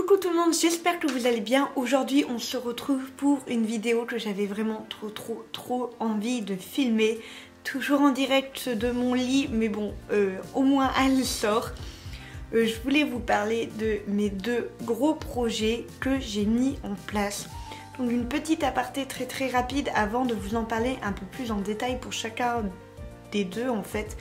Coucou tout le monde, j'espère que vous allez bien. Aujourd'hui on se retrouve pour une vidéo que j'avais vraiment trop envie de filmer. Toujours en direct de mon lit, mais bon, au moins elle sort. Je voulais vous parler de mes deux gros projets que j'ai mis en place. Donc une petite aparté très rapide avant de vous en parler un peu plus en détail pour chacun des deux en fait.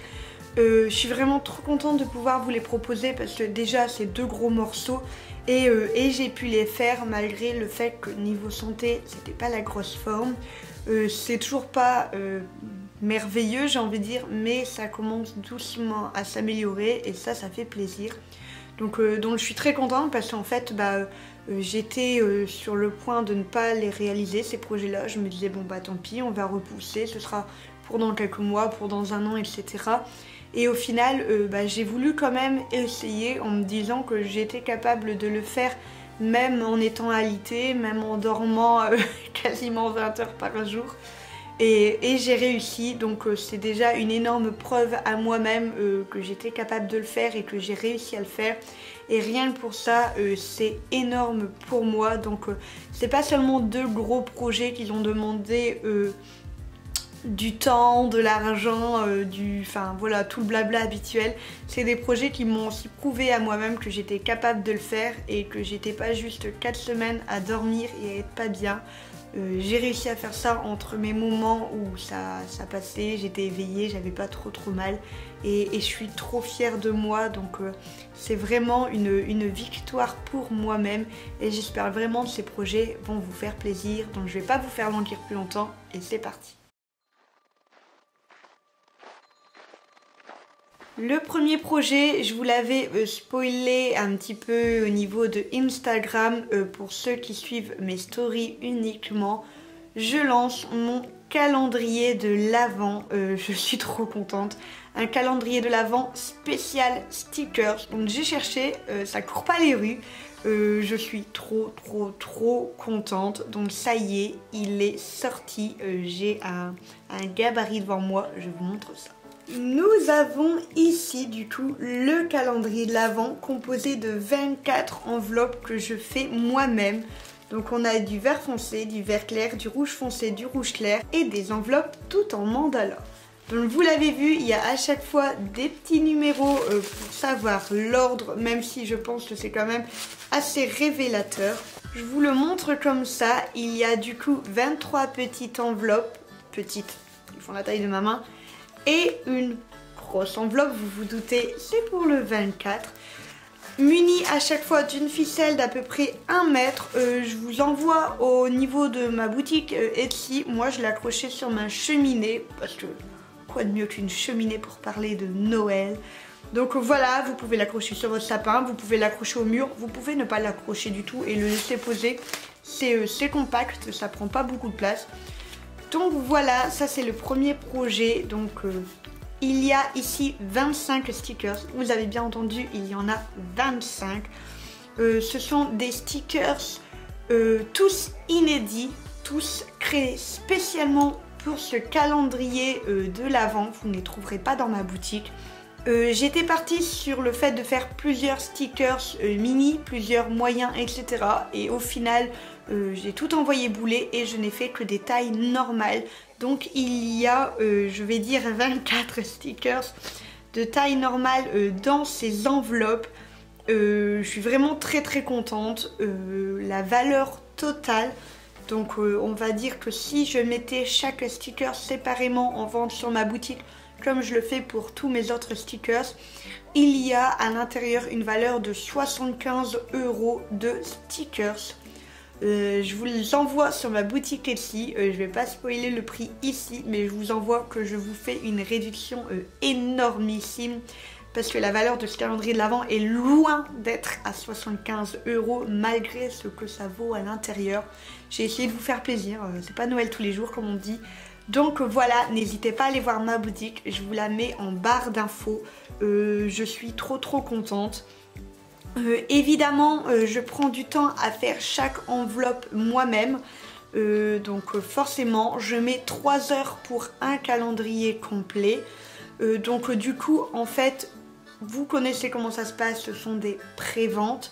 Je suis vraiment trop contente de pouvoir vous les proposer parce que déjà c'est deux gros morceaux et j'ai pu les faire malgré le fait que niveau santé c'était pas la grosse forme. C'est toujours pas merveilleux j'ai envie de dire, mais ça commence doucement à s'améliorer et ça fait plaisir. Donc je suis très contente parce qu'en fait j'étais sur le point de ne pas les réaliser ces projets là. Je me disais bon bah tant pis, on va repousser, ce sera pour dans quelques mois, pour dans un an, etc. Et au final, j'ai voulu quand même essayer en me disant que j'étais capable de le faire même en étant alitée, même en dormant quasiment 20 heures par jour. Et j'ai réussi, donc c'est déjà une énorme preuve à moi-même que j'étais capable de le faire et que j'ai réussi à le faire. Et rien que pour ça, c'est énorme pour moi. Donc c'est pas seulement deux gros projets qui ont demandé du temps, de l'argent, enfin voilà, tout le blabla habituel. C'est des projets qui m'ont aussi prouvé à moi-même que j'étais capable de le faire et que j'étais pas juste 4 semaines à dormir et à être pas bien. J'ai réussi à faire ça entre mes moments où ça passait, j'étais éveillée, j'avais pas trop mal et je suis trop fière de moi. Donc c'est vraiment une victoire pour moi-même et j'espère vraiment que ces projets vont vous faire plaisir. Donc je vais pas vous faire languir plus longtemps et c'est parti. Le premier projet, je vous l'avais spoilé un petit peu au niveau de Instagram. Pour ceux qui suivent mes stories uniquement, je lance mon calendrier de l'Avent. Je suis trop contente. Un calendrier de l'Avent spécial stickers. Donc j'ai cherché, ça court pas les rues. Je suis trop contente. Donc ça y est, il est sorti. J'ai un gabarit devant moi, je vous montre ça. Nous avons ici du coup le calendrier de l'Avent composé de 24 enveloppes que je fais moi-même. Donc on a du vert foncé, du vert clair, du rouge foncé, du rouge clair et des enveloppes tout en mandala. Donc vous l'avez vu, il y a à chaque fois des petits numéros pour savoir l'ordre, même si je pense que c'est quand même assez révélateur. Je vous le montre comme ça, il y a du coup 23 petites enveloppes, petites, ils font la taille de ma main, et une grosse enveloppe, vous vous doutez, c'est pour le 24. Muni à chaque fois d'une ficelle d'à peu près 1 mètre. Je vous envoie au niveau de ma boutique Etsy. Moi je l'ai accroché sur ma cheminée, parce que quoi de mieux qu'une cheminée pour parler de Noël. Donc voilà, vous pouvez l'accrocher sur votre sapin, vous pouvez l'accrocher au mur, vous pouvez ne pas l'accrocher du tout et le laisser poser. C'est compact, ça prend pas beaucoup de place. Donc voilà, ça c'est le premier projet. Donc il y a ici 25 stickers. Vous avez bien entendu, il y en a 25. Ce sont des stickers tous inédits, tous créés spécialement pour ce calendrier de l'Avent. Vous ne les trouverez pas dans ma boutique. J'étais partie sur le fait de faire plusieurs stickers mini, plusieurs moyens, etc. Et au final, j'ai tout envoyé bouler et je n'ai fait que des tailles normales. Donc il y a, je vais dire 24 stickers de taille normale dans ces enveloppes. Je suis vraiment très contente. La valeur totale. Donc on va dire que si je mettais chaque sticker séparément en vente sur ma boutique, comme je le fais pour tous mes autres stickers, il y a à l'intérieur une valeur de 75 € de stickers. Je vous les envoie sur ma boutique Etsy. Je vais pas spoiler le prix ici, mais je vous envoie que je vous fais une réduction énormissime parce que la valeur de ce calendrier de l'Avent est loin d'être à 75 € malgré ce que ça vaut à l'intérieur. J'ai essayé de vous faire plaisir, c'est pas Noël tous les jours comme on dit. Donc voilà, n'hésitez pas à aller voir ma boutique, je vous la mets en barre d'infos. Je suis trop contente. Évidemment, je prends du temps à faire chaque enveloppe moi-même. Donc forcément, je mets 3 heures pour un calendrier complet. Donc du coup, en fait, vous connaissez comment ça se passe, ce sont des préventes.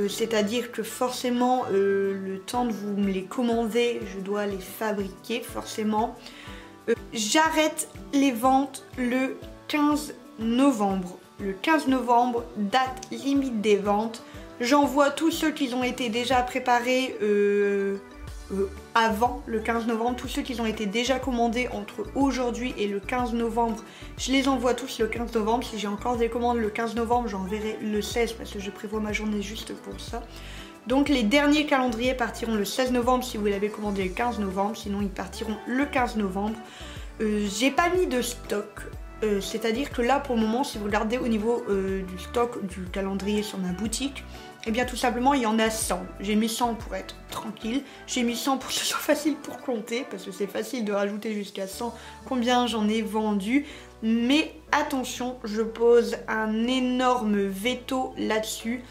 c'est-à-dire que forcément le temps de vous me les commander, je dois les fabriquer forcément. J'arrête les ventes le 15 novembre. Le 15 novembre, date limite des ventes. J'envoie tous ceux qui ont été déjà préparés avant le 15 novembre, tous ceux qui ont été déjà commandés entre aujourd'hui et le 15 novembre, je les envoie tous le 15 novembre. Si j'ai encore des commandes le 15 novembre, j'enverrai le 16 parce que je prévois ma journée juste pour ça. Donc les derniers calendriers partiront le 16 novembre si vous l'avez commandé le 15 novembre, sinon ils partiront le 15 novembre. J'ai pas mis de stock, c'est-à-dire que là pour le moment, si vous regardez au niveau du stock du calendrier sur ma boutique, et bien tout simplement il y en a 100. J'ai mis 100 pour être tranquille, j'ai mis 100 pour que ce soit facile pour compter, parce que c'est facile de rajouter jusqu'à 100 combien j'en ai vendu. Mais attention, je pose un énorme veto là-dessus.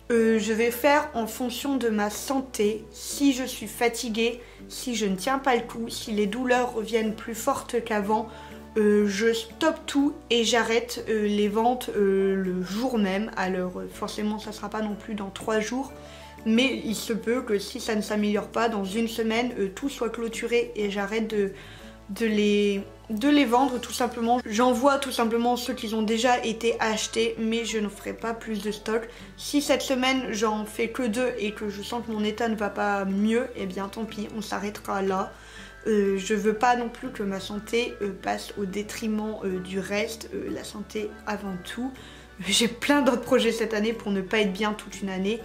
Je vais faire en fonction de ma santé, si je suis fatiguée, si je ne tiens pas le coup, si les douleurs reviennent plus fortes qu'avant, je stoppe tout et j'arrête les ventes le jour même. Alors forcément ça ne sera pas non plus dans 3 jours, mais il se peut que si ça ne s'améliore pas, dans une semaine, tout soit clôturé et j'arrête de les vendre tout simplement. J'envoie tout simplement ceux qui ont déjà été achetés, mais je ne ferai pas plus de stock. Si cette semaine j'en fais que 2 et que je sens que mon état ne va pas mieux, et bien tant pis, on s'arrêtera là. Je veux pas non plus que ma santé passe au détriment du reste, la santé avant tout. J'ai plein d'autres projets cette année pour ne pas être bien toute une année.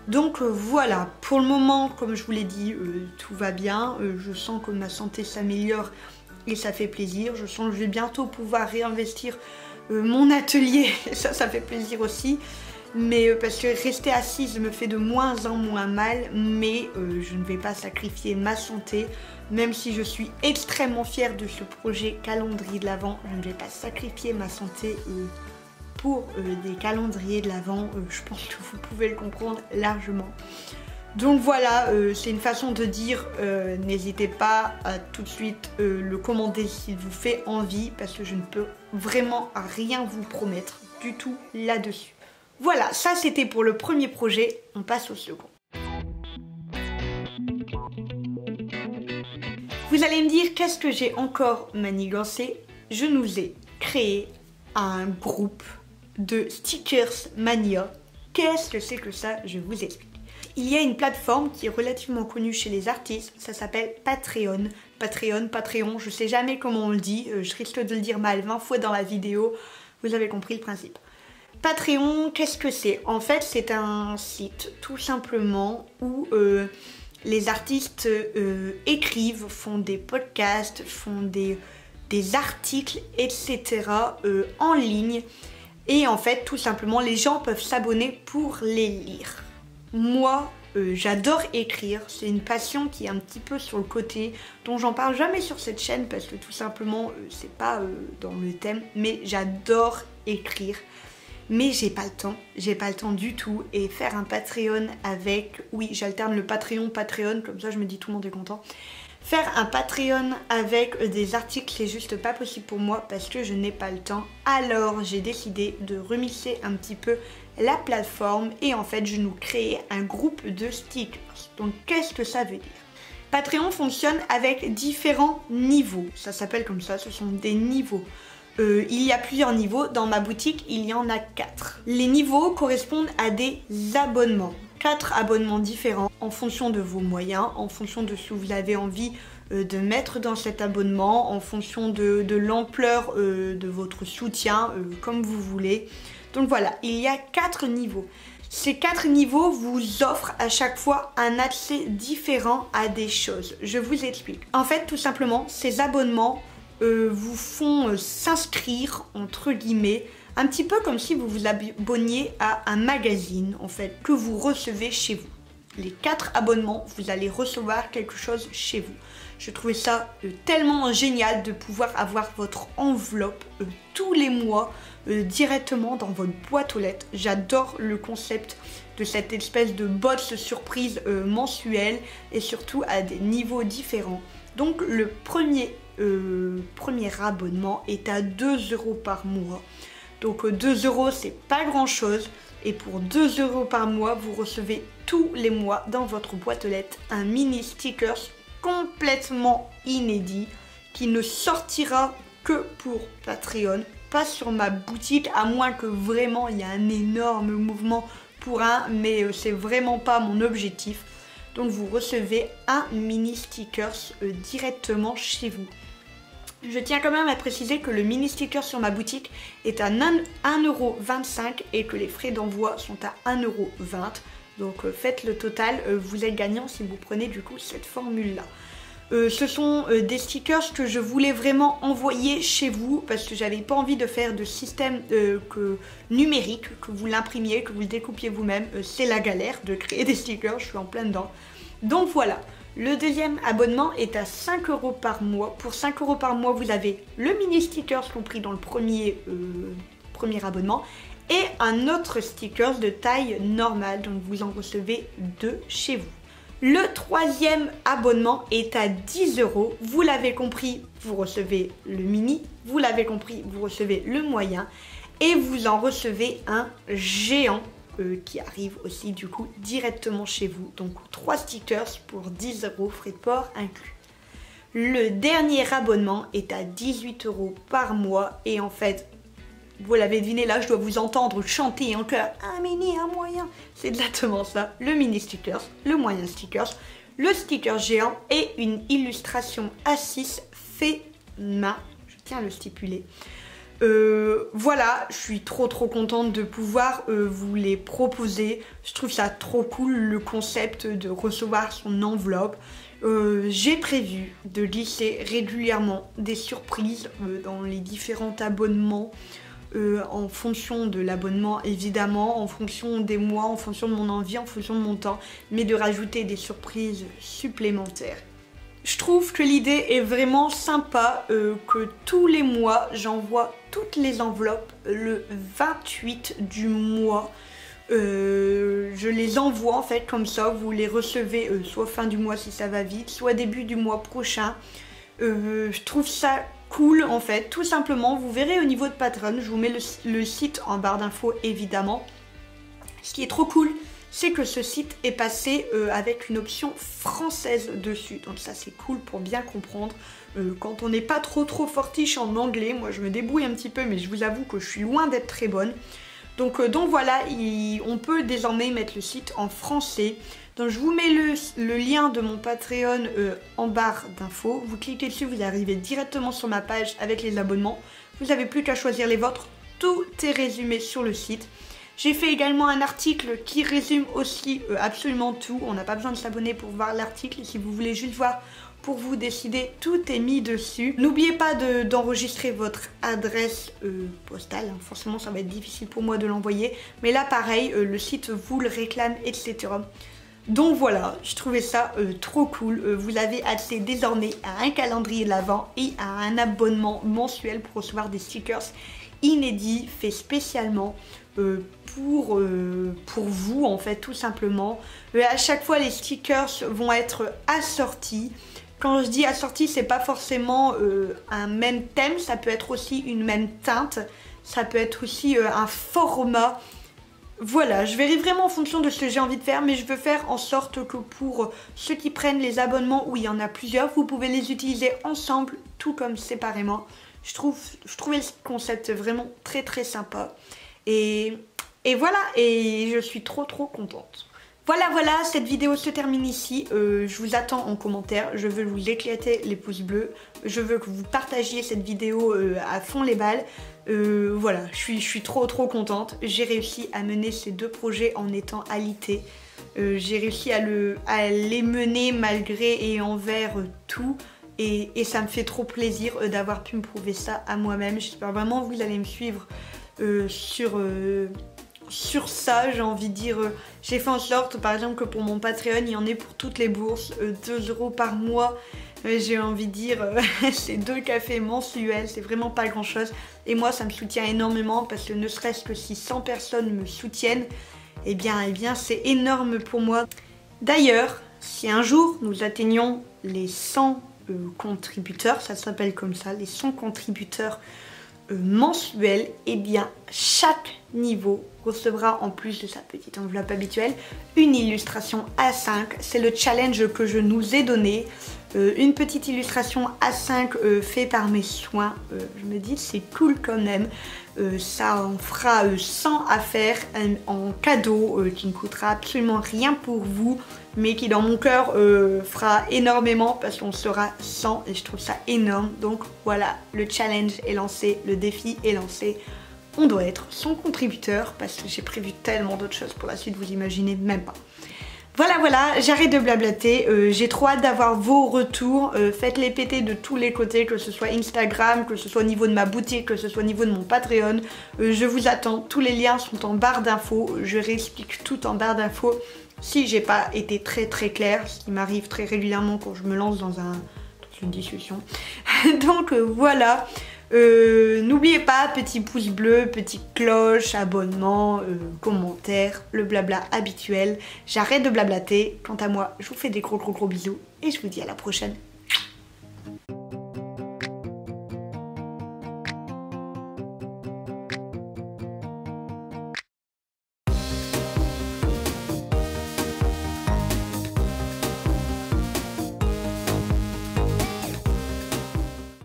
Donc voilà, pour le moment, comme je vous l'ai dit, tout va bien. Je sens que ma santé s'améliore et ça fait plaisir. Je sens que je vais bientôt pouvoir réinvestir mon atelier, et ça fait plaisir aussi. Mais parce que rester assise me fait de moins en moins mal, mais je ne vais pas sacrifier ma santé. Même si je suis extrêmement fière de ce projet calendrier de l'Avent, je ne vais pas sacrifier ma santé pour des calendriers de l'Avent. Je pense que vous pouvez le comprendre largement. Donc voilà, c'est une façon de dire, n'hésitez pas à tout de suite le commander s'il vous fait envie, parce que je ne peux vraiment rien vous promettre du tout là-dessus. Voilà, ça c'était pour le premier projet, on passe au second. Vous allez me dire, qu'est-ce que j'ai encore manigancé? Je nous ai créé un groupe de stickers mania. Qu'est-ce que c'est que ça? Je vous explique. Il y a une plateforme qui est relativement connue chez les artistes, ça s'appelle Patreon. Patreon, je sais jamais comment on le dit, je risque de le dire mal 20 fois dans la vidéo, vous avez compris le principe. Patreon, qu'est-ce que c'est? En fait, c'est un site tout simplement où les artistes écrivent, font des podcasts, font des articles, etc. En ligne. Et en fait, tout simplement, les gens peuvent s'abonner pour les lire. Moi, j'adore écrire. C'est une passion qui est un petit peu sur le côté, dont j'en parle jamais sur cette chaîne parce que tout simplement, c'est pas dans le thème. Mais j'adore écrire. Mais j'ai pas le temps du tout, et faire un Patreon avec, oui j'alterne le Patreon, comme ça je me dis tout le monde est content. Faire un Patreon avec des articles, c'est juste pas possible pour moi parce que je n'ai pas le temps. Alors j'ai décidé de remixer un petit peu la plateforme et en fait je nous crée un groupe de stickers. Donc qu'est-ce que ça veut dire? Patreon fonctionne avec différents niveaux, ça s'appelle comme ça, ce sont des niveaux. Il y a plusieurs niveaux, dans ma boutique il y en a 4. Les niveaux correspondent à des abonnements. 4 abonnements différents en fonction de vos moyens, en fonction de ce que vous avez envie de mettre dans cet abonnement, en fonction de l'ampleur de votre soutien, comme vous voulez. Donc voilà, il y a 4 niveaux. Ces 4 niveaux vous offrent à chaque fois un accès différent à des choses. Je vous explique. En fait, tout simplement, ces abonnements vous font s'inscrire, entre guillemets, un petit peu comme si vous vous abonniez à un magazine, en fait, que vous recevez chez vous. Les 4 abonnements, vous allez recevoir quelque chose chez vous. Je trouvais ça tellement génial de pouvoir avoir votre enveloppe tous les mois directement dans votre boîte aux lettres. J'adore le concept de cette espèce de box surprise mensuelle et surtout à des niveaux différents. Donc le premier abonnement est à 2 € par mois. Donc 2 € c'est pas grand chose. Et pour 2 € par mois, vous recevez tous les mois dans votre boîte aux lettres un mini stickers complètement inédit qui ne sortira que pour Patreon, pas sur ma boutique, à moins que vraiment il y a un énorme mouvement pour un, mais c'est vraiment pas mon objectif. Donc vous recevez un mini stickers directement chez vous. Je tiens quand même à préciser que le mini sticker sur ma boutique est à 1,25 € et que les frais d'envoi sont à 1,20 €. Donc faites le total, vous êtes gagnant si vous prenez du coup cette formule-là. Ce sont des stickers que je voulais vraiment envoyer chez vous parce que j'avais pas envie de faire de système numérique, que vous l'imprimiez, que vous le découpiez vous-même. C'est la galère de créer des stickers, je suis en plein dedans. Donc voilà. Le deuxième abonnement est à 5 € par mois. Pour 5 € par mois, vous avez le mini stickers compris dans le premier abonnement et un autre stickers de taille normale. Donc vous en recevez 2 chez vous. Le troisième abonnement est à 10 €. Vous l'avez compris, vous recevez le mini. Vous l'avez compris, vous recevez le moyen. Et vous en recevez un géant. Qui arrive aussi du coup directement chez vous. Donc 3 stickers pour 10 €, frais de port inclus. Le dernier abonnement est à 18 € par mois et en fait, vous l'avez deviné là, je dois vous entendre chanter en chœur un mini, un moyen. C'est exactement ça. Le mini stickers, le moyen stickers, le sticker géant et une illustration A6 fait main. Je tiens à le stipuler. Voilà, je suis trop contente de pouvoir vous les proposer. Je trouve ça trop cool le concept de recevoir son enveloppe. J'ai prévu de glisser régulièrement des surprises dans les différents abonnements. En fonction de l'abonnement évidemment, en fonction des mois, en fonction de mon envie, en fonction de mon temps, mais de rajouter des surprises supplémentaires. Je trouve que l'idée est vraiment sympa, que tous les mois j'envoie toutes les enveloppes le 28 du mois. Je les envoie en fait comme ça, vous les recevez soit fin du mois si ça va vite, soit début du mois prochain. Je trouve ça cool en fait, tout simplement. Vous verrez au niveau de Patreon, je vous mets le site en barre d'infos évidemment. Ce qui est trop cool, c'est que ce site est passé avec une option française dessus. Donc ça c'est cool pour bien comprendre. Quand on n'est pas trop fortiche en anglais, moi je me débrouille un petit peu, mais je vous avoue que je suis loin d'être très bonne. Donc voilà, on peut désormais mettre le site en français. Donc je vous mets le lien de mon Patreon en barre d'infos. Vous cliquez dessus, vous arrivez directement sur ma page avec les abonnements. Vous n'avez plus qu'à choisir les vôtres. Tout est résumé sur le site. J'ai fait également un article qui résume aussi absolument tout. On n'a pas besoin de s'abonner pour voir l'article. Si vous voulez juste voir pour vous décider, tout est mis dessus. N'oubliez pas d'enregistrer votre adresse postale. Forcément, ça va être difficile pour moi de l'envoyer. Mais là, pareil, le site vous le réclame, etc. Donc voilà, je trouvais ça trop cool. Vous avez accès désormais à un calendrier de l'Avent et à un abonnement mensuel pour recevoir des stickers inédits faits spécialement pour vous en fait, tout simplement. À chaque fois les stickers vont être assortis. Quand je dis assortis, c'est pas forcément un même thème, ça peut être aussi une même teinte, ça peut être aussi un format. Voilà, je verrai vraiment en fonction de ce que j'ai envie de faire, mais je veux faire en sorte que pour ceux qui prennent les abonnements où il y en a plusieurs, vous pouvez les utiliser ensemble, tout comme séparément. Je trouvais le concept vraiment très sympa. Et voilà, et je suis trop contente. Voilà, cette vidéo se termine ici. Je vous attends en commentaire. Je veux vous éclater les pouces bleus. Je veux que vous partagiez cette vidéo à fond les balles. Voilà, je suis trop contente. J'ai réussi à mener ces 2 projets en étant alité. J'ai réussi à les mener malgré et envers tout. Et ça me fait trop plaisir d'avoir pu me prouver ça à moi-même. J'espère vraiment que vous allez me suivre sur ça, j'ai envie de dire. J'ai fait en sorte, par exemple, que pour mon Patreon, il y en ait pour toutes les bourses, 2 € par mois. J'ai envie de dire, c'est 2 cafés mensuels, c'est vraiment pas grand chose. Et moi, ça me soutient énormément parce que ne serait-ce que si 100 personnes me soutiennent, eh bien c'est énorme pour moi. D'ailleurs, si un jour nous atteignons les 100 contributeurs, ça s'appelle comme ça, les 100 contributeurs mensuel, et bien chaque niveau recevra en plus de sa petite enveloppe habituelle une illustration A5. C'est le challenge que je nous ai donné. Une petite illustration A5 faite par mes soins. Je me dis c'est cool quand même. Ça en fera 100 à faire en cadeau qui ne coûtera absolument rien pour vous, mais qui dans mon cœur fera énormément parce qu'on sera 100 et je trouve ça énorme. Donc voilà, le challenge est lancé, le défi est lancé. On doit être son contributeur parce que j'ai prévu tellement d'autres choses pour la suite, vous imaginez même pas. Voilà, j'arrête de blablater, j'ai trop hâte d'avoir vos retours, faites-les péter de tous les côtés, que ce soit Instagram, que ce soit au niveau de ma boutique, que ce soit au niveau de mon Patreon, je vous attends, tous les liens sont en barre d'infos, je réexplique tout en barre d'infos si j'ai pas été très claire, ce qui m'arrive très régulièrement quand je me lance dans une discussion. Donc voilà. N'oubliez pas, petit pouce bleu, petite cloche, abonnement, commentaire, le blabla habituel. J'arrête de blablater. Quant à moi, je vous fais des gros bisous et je vous dis à la prochaine.